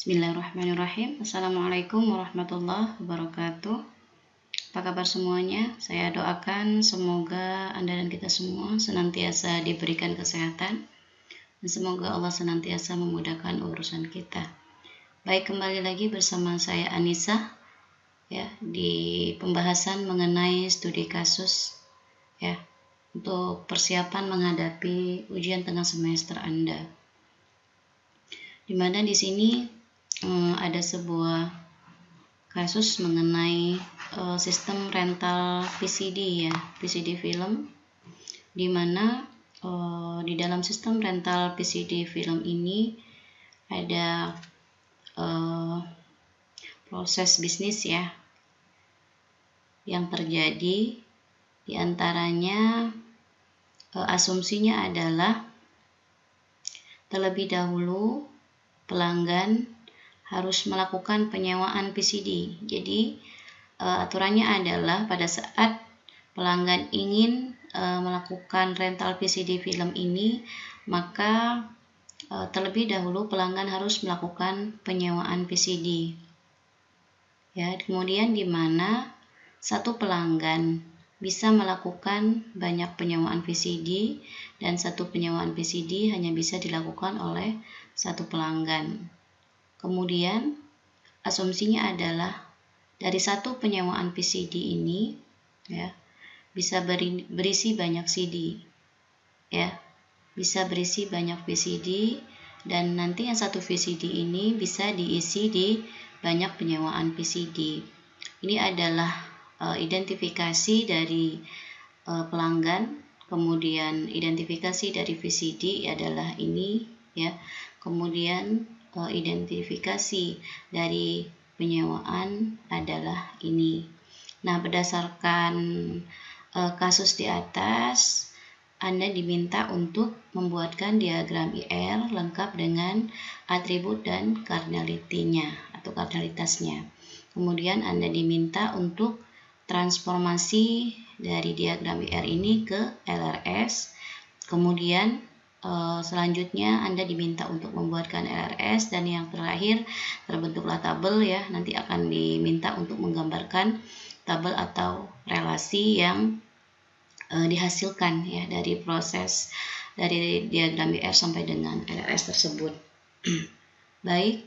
Bismillahirrahmanirrahim. Assalamualaikum warahmatullahi wabarakatuh. Apa kabar semuanya? Saya doakan semoga Anda dan kita semua senantiasa diberikan kesehatan dan semoga Allah senantiasa memudahkan urusan kita. Baik, kembali lagi bersama saya Anissa ya di pembahasan mengenai studi kasus ya untuk persiapan menghadapi ujian tengah semester Anda. Dimana di sini ada sebuah kasus mengenai sistem rental PCD ya, PCD film, di mana di dalam sistem rental PCD film ini ada proses bisnis ya yang terjadi, diantaranya asumsinya adalah terlebih dahulu pelanggan harus melakukan penyewaan PCD. Jadi aturannya adalah pada saat pelanggan ingin melakukan rental PCD film ini, maka terlebih dahulu pelanggan harus melakukan penyewaan PCD. Ya, kemudian di mana satu pelanggan bisa melakukan banyak penyewaan PCD dan satu penyewaan PCD hanya bisa dilakukan oleh satu pelanggan. Kemudian asumsinya adalah dari satu penyewaan PCD ini ya bisa berisi banyak CD ya, bisa berisi banyak VCD, dan nanti yang satu VCD ini bisa diisi di banyak penyewaan PCD. Ini adalah identifikasi dari pelanggan, kemudian identifikasi dari VCD adalah ini ya, kemudian identifikasi dari penyewaan adalah ini. Nah, berdasarkan kasus di atas, Anda diminta untuk membuatkan diagram IR lengkap dengan atribut dan cardinality-nya atau cardinalitasnya. Kemudian Anda diminta untuk transformasi dari diagram IR ini ke LRS. Kemudian selanjutnya Anda diminta untuk membuatkan LRS, dan yang terakhir terbentuklah tabel ya, nanti akan diminta untuk menggambarkan tabel atau relasi yang dihasilkan ya dari proses dari diagram IR sampai dengan LRS tersebut. Baik,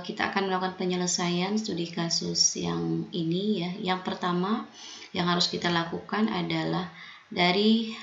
kita akan melakukan penyelesaian studi kasus yang ini ya. Yang pertama yang harus kita lakukan adalah dari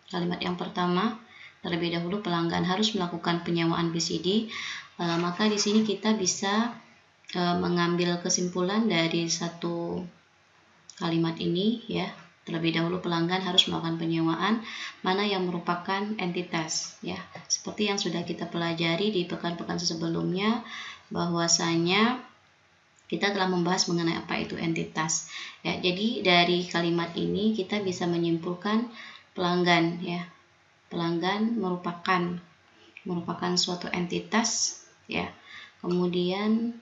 kalimat yang pertama, terlebih dahulu pelanggan harus melakukan penyewaan PCD. Maka di sini kita bisa mengambil kesimpulan dari satu kalimat ini ya. Terlebih dahulu pelanggan harus melakukan penyewaan, mana yang merupakan entitas ya. Seperti yang sudah kita pelajari di pekan-pekan sebelumnya, bahwasanya kita telah membahas mengenai apa itu entitas ya. Jadi dari kalimat ini kita bisa menyimpulkan pelanggan ya. Pelanggan merupakan suatu entitas ya. Kemudian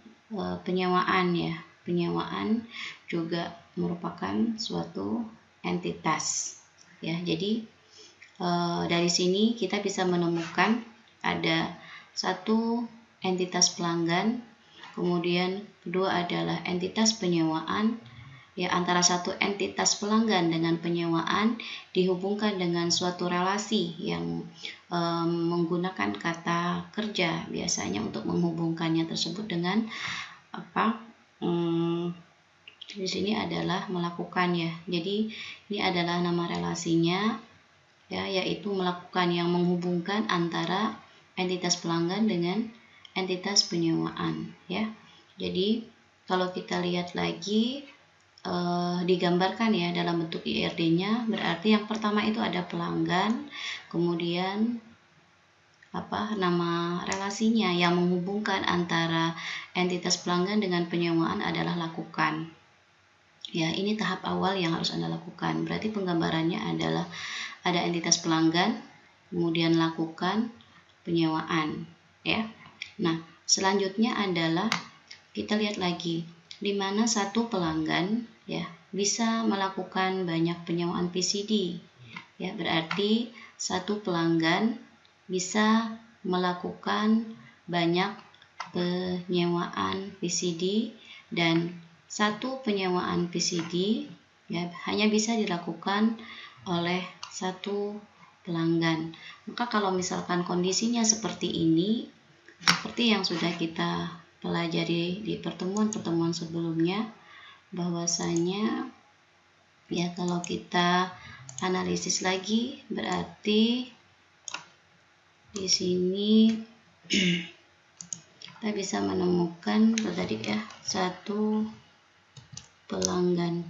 penyewaan ya. Penyewaan juga merupakan suatu entitas ya. Jadi dari sini kita bisa menemukan ada satu entitas pelanggan, kemudian kedua adalah entitas penyewaan ya. Antara satu entitas pelanggan dengan penyewaan dihubungkan dengan suatu relasi yang menggunakan kata kerja biasanya untuk menghubungkannya tersebut dengan apa? Di sini adalah melakukan ya. Jadi ini adalah nama relasinya ya, yaitu melakukan, yang menghubungkan antara entitas pelanggan dengan entitas penyewaan ya. Jadi kalau kita lihat lagi digambarkan ya dalam bentuk IRD-nya, berarti yang pertama itu ada pelanggan, kemudian nama relasinya yang menghubungkan antara entitas pelanggan dengan penyewaan adalah lakukan. Ya, ini tahap awal yang harus Anda lakukan. Berarti penggambarannya adalah ada entitas pelanggan, kemudian lakukan, penyewaan ya. Nah, selanjutnya adalah kita lihat lagi di mana satu pelanggan ya bisa melakukan banyak penyewaan PCD ya. Berarti satu pelanggan bisa melakukan banyak penyewaan PCD, dan satu penyewaan PCD ya hanya bisa dilakukan oleh satu pelanggan. Maka kalau misalkan kondisinya seperti ini, seperti yang sudah kita pelajari di pertemuan-pertemuan sebelumnya, bahwasanya ya kalau kita analisis lagi berarti di sini kita bisa menemukan tadi ya satu pelanggan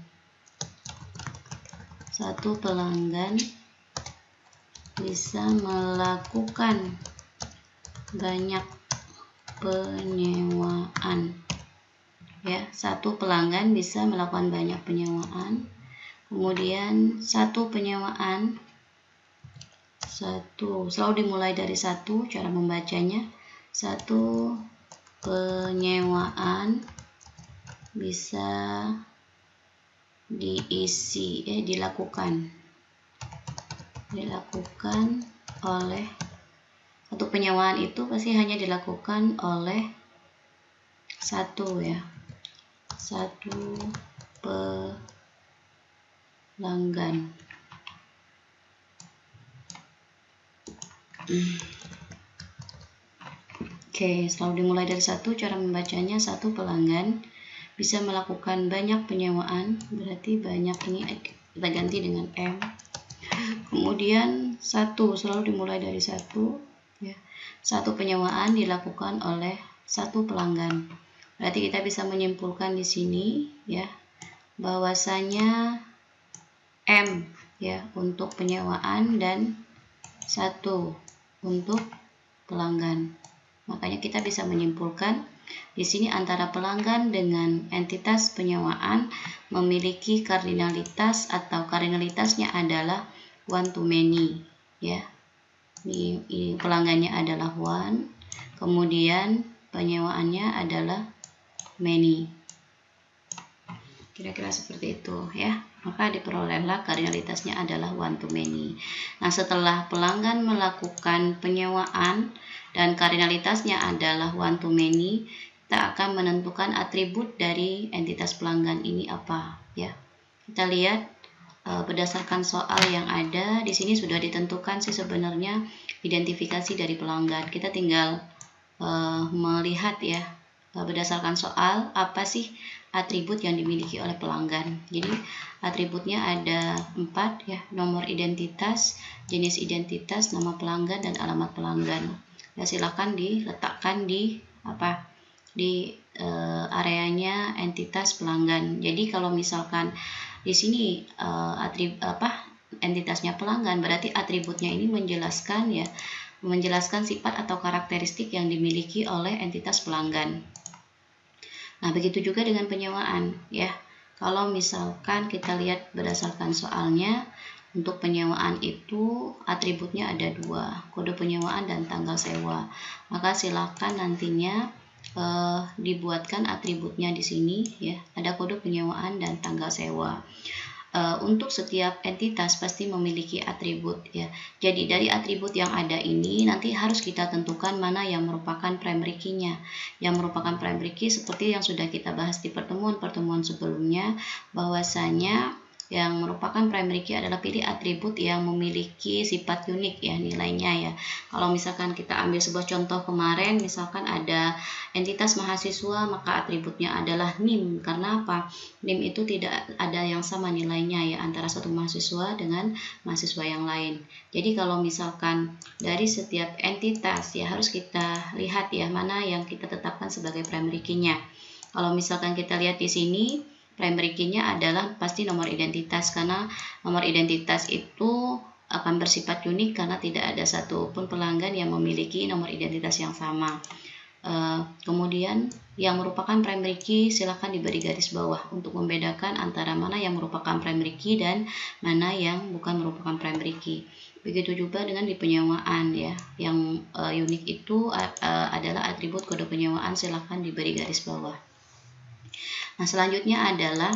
bisa melakukan banyak penyewaan ya. Satu pelanggan bisa melakukan banyak penyewaan, kemudian satu penyewaan selalu dimulai dari satu. Cara membacanya, satu penyewaan bisa dilakukan oleh satu penyewaan itu pasti hanya dilakukan oleh satu pelanggan. Oke, selalu dimulai dari satu. Cara membacanya, satu pelanggan bisa melakukan banyak penyewaan, berarti banyak ini kita ganti dengan M. Kemudian satu selalu dimulai dari satu ya. Satu penyewaan dilakukan oleh satu pelanggan. Berarti kita bisa menyimpulkan di sini ya bahwasanya M ya untuk penyewaan dan satu untuk pelanggan. Makanya kita bisa menyimpulkan di sini antara pelanggan dengan entitas penyewaan memiliki kardinalitas atau kardinalitasnya adalah one to many ya. Ini pelanggannya adalah one, kemudian penyewaannya adalah many. Kira-kira seperti itu ya. Maka diperolehlah kardinalitasnya adalah one to many. Nah, setelah pelanggan melakukan penyewaan dan kardinalitasnya adalah one to many, kita akan menentukan atribut dari entitas pelanggan ini apa ya. Kita lihat berdasarkan soal yang ada di sini sudah ditentukan sih sebenarnya identifikasi dari pelanggan. Kita tinggal melihat ya berdasarkan soal apa sih atribut yang dimiliki oleh pelanggan. Jadi atributnya ada 4 ya, nomor identitas, jenis identitas, nama pelanggan, dan alamat pelanggan. Ya, silahkan diletakkan di areanya entitas pelanggan. Jadi kalau misalkan di sini entitasnya pelanggan, berarti atributnya ini menjelaskan sifat atau karakteristik yang dimiliki oleh entitas pelanggan. Nah, begitu juga dengan penyewaan ya. Kalau misalkan kita lihat berdasarkan soalnya, untuk penyewaan itu atributnya ada 2, kode penyewaan dan tanggal sewa. Maka silakan nantinya dibuatkan atributnya di sini ya, ada kode penyewaan dan tanggal sewa. Untuk setiap entitas pasti memiliki atribut ya. Jadi dari atribut yang ada ini nanti harus kita tentukan mana yang merupakan primary key-nya. Yang merupakan primary key seperti yang sudah kita bahas di pertemuan-pertemuan sebelumnya, bahwasanya yang merupakan primary key adalah pilih atribut yang memiliki sifat unik ya nilainya ya. Kalau misalkan kita ambil sebuah contoh kemarin, misalkan ada entitas mahasiswa, maka atributnya adalah NIM. Karena apa? NIM itu tidak ada yang sama nilainya ya antara satu mahasiswa dengan mahasiswa yang lain. Jadi kalau misalkan dari setiap entitas ya harus kita lihat ya mana yang kita tetapkan sebagai primary key-nya. Kalau misalkan kita lihat di sini, primary key-nya adalah pasti nomor identitas, karena nomor identitas itu akan bersifat unik karena tidak ada satupun pelanggan yang memiliki nomor identitas yang sama. Kemudian yang merupakan primary key silahkan diberi garis bawah untuk membedakan antara mana yang merupakan primary key dan mana yang bukan merupakan primary key. Begitu juga dengan di penyewaan ya, yang unik itu adalah atribut kode penyewaan, silahkan diberi garis bawah. Nah, selanjutnya adalah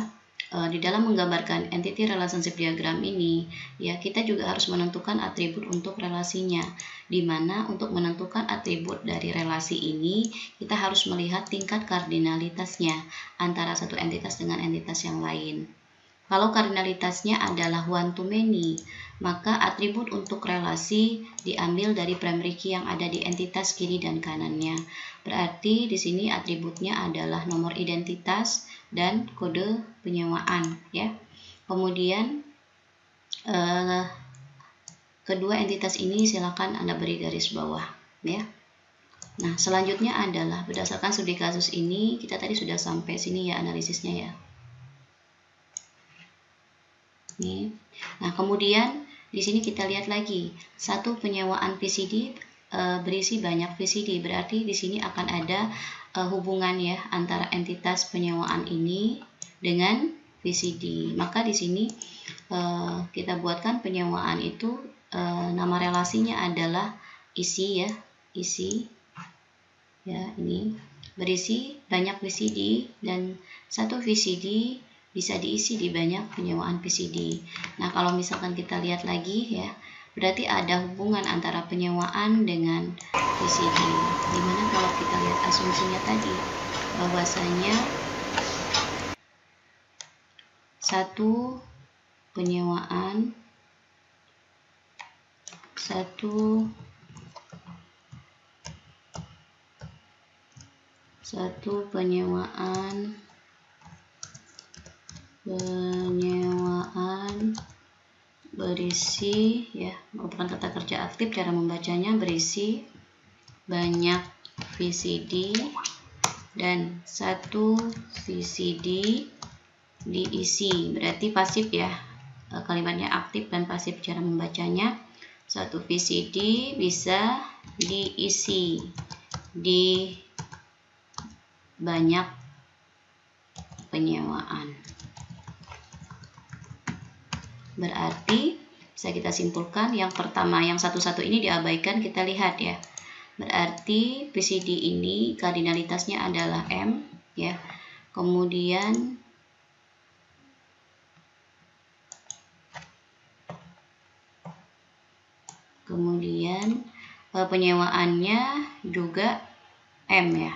di dalam menggambarkan entity relationship diagram ini, ya kita juga harus menentukan atribut untuk relasinya. Di mana untuk menentukan atribut dari relasi ini, kita harus melihat tingkat kardinalitasnya antara satu entitas dengan entitas yang lain. Kalau kardinalitasnya adalah one to many, maka atribut untuk relasi diambil dari primary key yang ada di entitas kiri dan kanannya. Berarti di sini atributnya adalah nomor identitas dan kode penyewaan, ya. Kemudian kedua entitas ini silakan Anda beri garis bawah, ya. Nah, selanjutnya adalah berdasarkan studi kasus ini, kita tadi sudah sampai sini ya analisisnya ya. Nih. Nah, kemudian di sini kita lihat lagi satu penyewaan VCD berisi banyak VCD, berarti di sini akan ada hubungan ya antara entitas penyewaan ini dengan VCD. Maka di sini kita buatkan penyewaan itu nama relasinya adalah isi ya, isi ya, ini berisi banyak VCD dan satu VCD bisa diisi di banyak penyewaan VCD. Nah, kalau misalkan kita lihat lagi ya, berarti ada hubungan antara penyewaan dengan VCD. Dimana kalau kita lihat asumsinya tadi, bahwasanya satu penyewaan berisi ya, merupakan kata kerja aktif, cara membacanya berisi banyak VCD dan satu VCD diisi, berarti pasif ya, kalimatnya aktif dan pasif cara membacanya. Satu VCD bisa diisi di banyak penyewaan. Berarti bisa kita simpulkan yang pertama, yang satu-satu ini diabaikan, kita lihat ya. Berarti VCD ini kardinalitasnya adalah M ya. Kemudian penyewaannya juga M ya.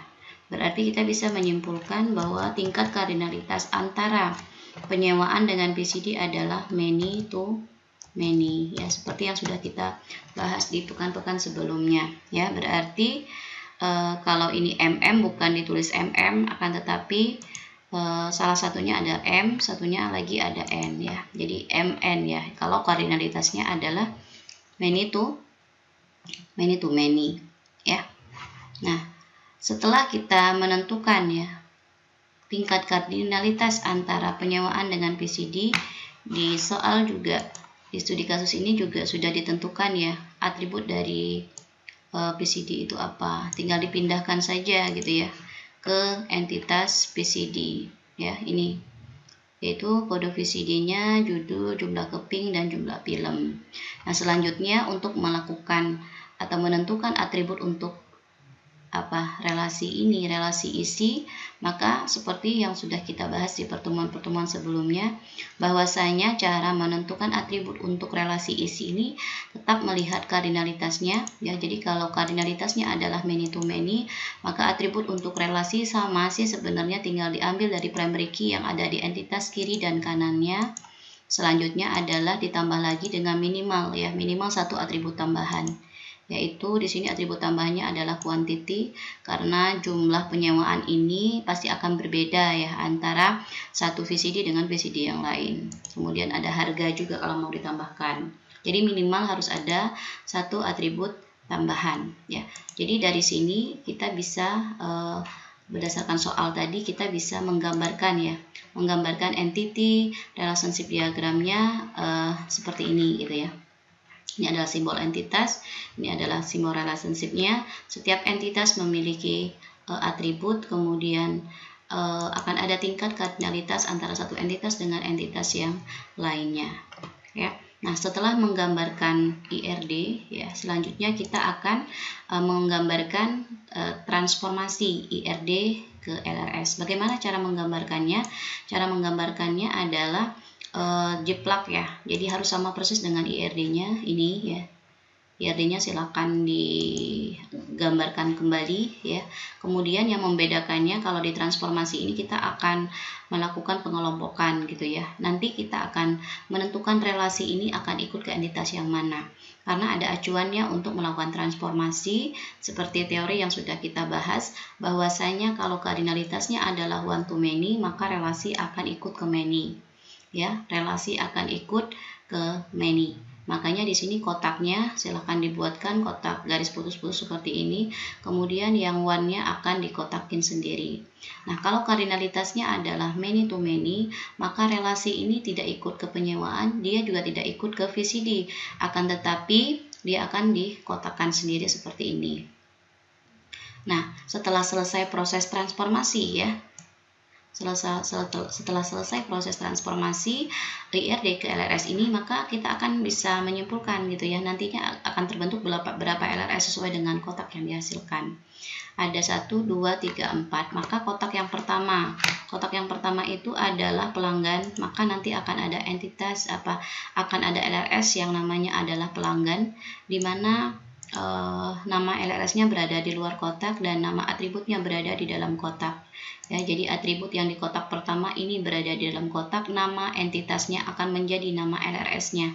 Berarti kita bisa menyimpulkan bahwa tingkat kardinalitas antara penyewaan dengan VCD adalah many to many ya, seperti yang sudah kita bahas di pekan-pekan sebelumnya ya. Berarti kalau ini MM bukan ditulis MM, akan tetapi salah satunya ada M, satunya lagi ada N ya. Jadi MN ya. Kalau kardinalitasnya adalah many to many ya. Nah, setelah kita menentukan ya tingkat kardinalitas antara penyewaan dengan VCD, di soal juga di studi kasus ini juga sudah ditentukan ya atribut dari VCD itu apa. Tinggal dipindahkan saja gitu ya ke entitas VCD ya, ini yaitu kode VCD-nya, judul, jumlah keping, dan jumlah film. Nah, selanjutnya untuk melakukan atau menentukan atribut untuk relasi ini, relasi isi, maka seperti yang sudah kita bahas di pertemuan-pertemuan sebelumnya, bahwasanya cara menentukan atribut untuk relasi isi ini tetap melihat kardinalitasnya ya. Jadi kalau kardinalitasnya adalah many to many, maka atribut untuk relasi sama sih sebenarnya, tinggal diambil dari primary key yang ada di entitas kiri dan kanannya. Selanjutnya adalah ditambah lagi dengan minimal ya, minimal satu atribut tambahan, yaitu di sini atribut tambahannya adalah quantity, karena jumlah penyewaan ini pasti akan berbeda ya antara satu VCD dengan VCD yang lain. Kemudian ada harga juga kalau mau ditambahkan. Jadi minimal harus ada satu atribut tambahan ya. Jadi dari sini kita bisa berdasarkan soal tadi kita bisa menggambarkan ya, menggambarkan entity relationship diagramnya seperti ini gitu ya. Ini adalah simbol entitas, ini adalah simbol relationship-nya. Setiap entitas memiliki atribut, kemudian akan ada tingkat kardinalitas antara satu entitas dengan entitas yang lainnya. Ya. Nah, setelah menggambarkan IRD, ya, selanjutnya kita akan menggambarkan transformasi IRD ke LRS. Bagaimana cara menggambarkannya? Cara menggambarkannya adalah jiplak ya. Jadi harus sama persis dengan IRD-nya ini ya. IRD-nya silakan digambarkan kembali ya. Kemudian yang membedakannya kalau di transformasi ini kita akan melakukan pengelompokan gitu ya. Nanti kita akan menentukan relasi ini akan ikut ke entitas yang mana. Karena ada acuannya untuk melakukan transformasi seperti teori yang sudah kita bahas, bahwasanya kalau kardinalitasnya adalah one to many, maka relasi akan ikut ke many. Ya, relasi akan ikut ke many. Makanya di sini kotaknya silahkan dibuatkan kotak garis putus-putus seperti ini. Kemudian yang one-nya akan dikotakin sendiri. Nah, kalau kardinalitasnya adalah many to many, maka relasi ini tidak ikut ke penyewaan, dia juga tidak ikut ke VCD. Akan tetapi dia akan dikotakkan sendiri seperti ini. Nah, setelah selesai proses transformasi ya, setelah selesai proses transformasi IRD ke LRS ini, maka kita akan bisa menyimpulkan gitu ya, nantinya akan terbentuk berapa LRS sesuai dengan kotak yang dihasilkan. Ada 1, 2, 3, 4. Maka kotak yang pertama itu adalah pelanggan, maka nanti akan ada entitas akan ada LRS yang namanya adalah pelanggan, di mana nama LRS-nya berada di luar kotak dan nama atributnya berada di dalam kotak. Ya, jadi atribut yang di kotak pertama ini berada di dalam kotak, nama entitasnya akan menjadi nama LRS-nya,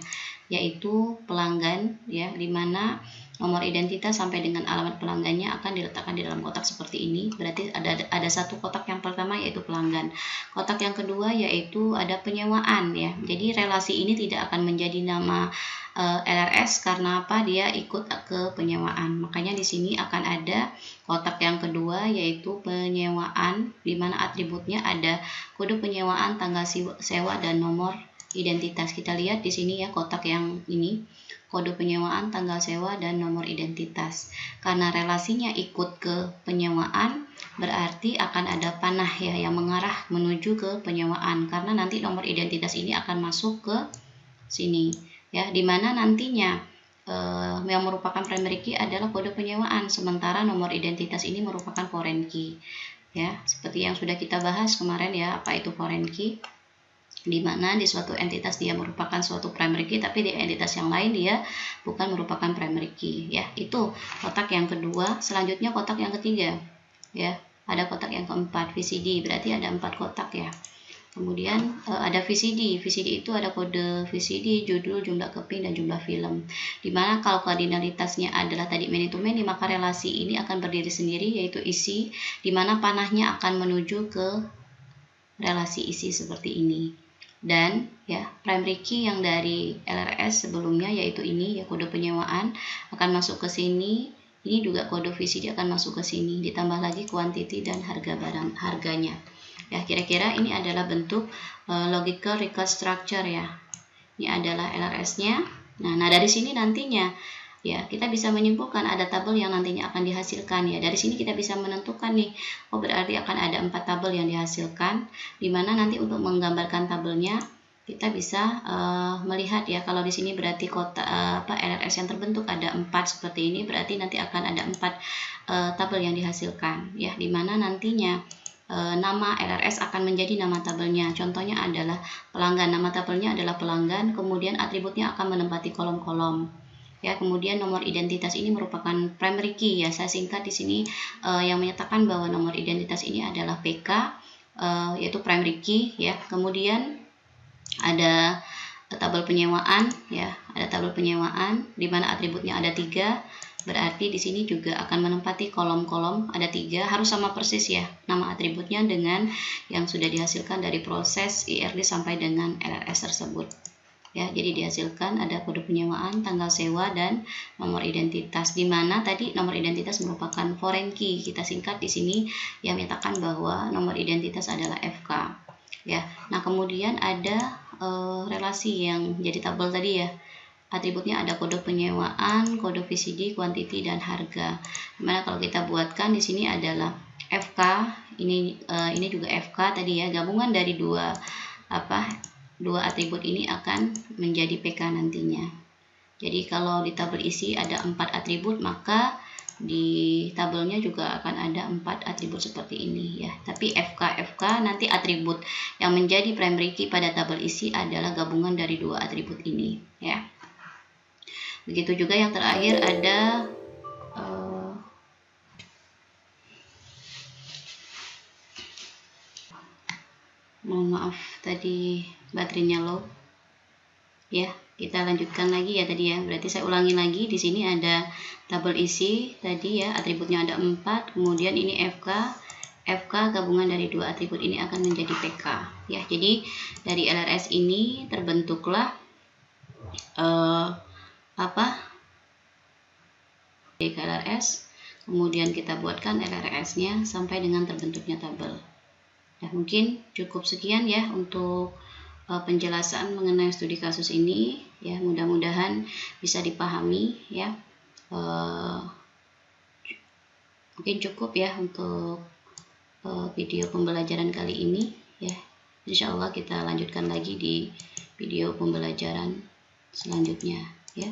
yaitu pelanggan ya, di mana nomor identitas sampai dengan alamat pelanggannya akan diletakkan di dalam kotak seperti ini. Berarti ada satu kotak yang pertama yaitu pelanggan. Kotak yang kedua yaitu ada penyewaan ya. Jadi relasi ini tidak akan menjadi nama LRS karena apa? Dia ikut ke penyewaan. Makanya di sini akan ada kotak yang kedua yaitu penyewaan, di mana atributnya ada kode penyewaan, tanggal sewa dan nomor identitas. Kita lihat di sini ya, kotak yang ini kode penyewaan, tanggal sewa dan nomor identitas. Karena relasinya ikut ke penyewaan, berarti akan ada panah ya yang mengarah menuju ke penyewaan, karena nanti nomor identitas ini akan masuk ke sini ya, dimana nantinya yang merupakan primary key adalah kode penyewaan, sementara nomor identitas ini merupakan foreign key ya, seperti yang sudah kita bahas kemarin ya, apa itu foreign key, di mana di suatu entitas dia merupakan suatu primary key, tapi di entitas yang lain dia bukan merupakan primary key ya. Itu kotak yang kedua. Selanjutnya kotak yang ketiga ya, ada kotak yang keempat, VCD, berarti ada 4 kotak ya. Kemudian ada VCD. VCD itu ada kode VCD, judul, jumlah keping, dan jumlah film. Dimana kalau kardinalitasnya adalah tadi many to many, maka relasi ini akan berdiri sendiri, yaitu isi, dimana panahnya akan menuju ke relasi isi seperti ini. Dan ya, primary key yang dari LRS sebelumnya yaitu ini ya, kode penyewaan akan masuk ke sini. Ini juga kode VCD akan masuk ke sini, ditambah lagi quantity dan harga barang, harganya. Ya, kira-kira ini adalah bentuk logical record structure ya. Ini adalah LRS-nya. Nah, dari sini nantinya ya kita bisa menyimpulkan ada tabel yang nantinya akan dihasilkan ya. Dari sini kita bisa menentukan nih, oh berarti akan ada 4 tabel yang dihasilkan, dimana nanti untuk menggambarkan tabelnya kita bisa melihat ya, kalau di sini berarti LRS yang terbentuk ada 4 seperti ini, berarti nanti akan ada 4 tabel yang dihasilkan ya, dimana nantinya nama LRS akan menjadi nama tabelnya. Contohnya adalah pelanggan, nama tabelnya adalah pelanggan, kemudian atributnya akan menempati kolom-kolom ya. Kemudian nomor identitas ini merupakan primary key ya, saya singkat di sini yang menyatakan bahwa nomor identitas ini adalah PK, yaitu primary key ya. Kemudian ada tabel penyewaan ya, ada tabel penyewaan di mana atributnya ada 3. Berarti di sini juga akan menempati kolom-kolom, ada 3, harus sama persis ya nama atributnya dengan yang sudah dihasilkan dari proses IRD sampai dengan LRS tersebut ya. Jadi dihasilkan ada kode penyewaan, tanggal sewa, dan nomor identitas, di mana tadi nomor identitas merupakan foreign key. Kita singkat di sini yang menyatakan bahwa nomor identitas adalah FK ya. Nah, kemudian ada relasi yang jadi tabel tadi ya. Atributnya ada kode penyewaan, kode VCD, quantity, dan harga. Dimana kalau kita buatkan di sini adalah FK, ini juga FK tadi ya, gabungan dari dua dua atribut ini akan menjadi PK nantinya. Jadi kalau di tabel isi ada 4 atribut, maka di tabelnya juga akan ada 4 atribut seperti ini ya. Tapi FK nanti atribut yang menjadi primary key pada tabel isi adalah gabungan dari dua atribut ini ya. Begitu juga yang terakhir ada mohon maaf tadi baterainya low ya. Kita lanjutkan lagi ya tadi ya. Berarti saya ulangi lagi, di sini ada tabel isi tadi ya, atributnya ada 4, kemudian ini FK gabungan dari dua atribut ini akan menjadi PK ya. Jadi dari LRS ini terbentuklah LRS, kemudian kita buatkan LRS-nya sampai dengan terbentuknya tabel. Nah, mungkin cukup sekian ya untuk penjelasan mengenai studi kasus ini ya. Mudah-mudahan bisa dipahami ya. Mungkin cukup ya untuk video pembelajaran kali ini ya. Insya Allah kita lanjutkan lagi di video pembelajaran selanjutnya ya.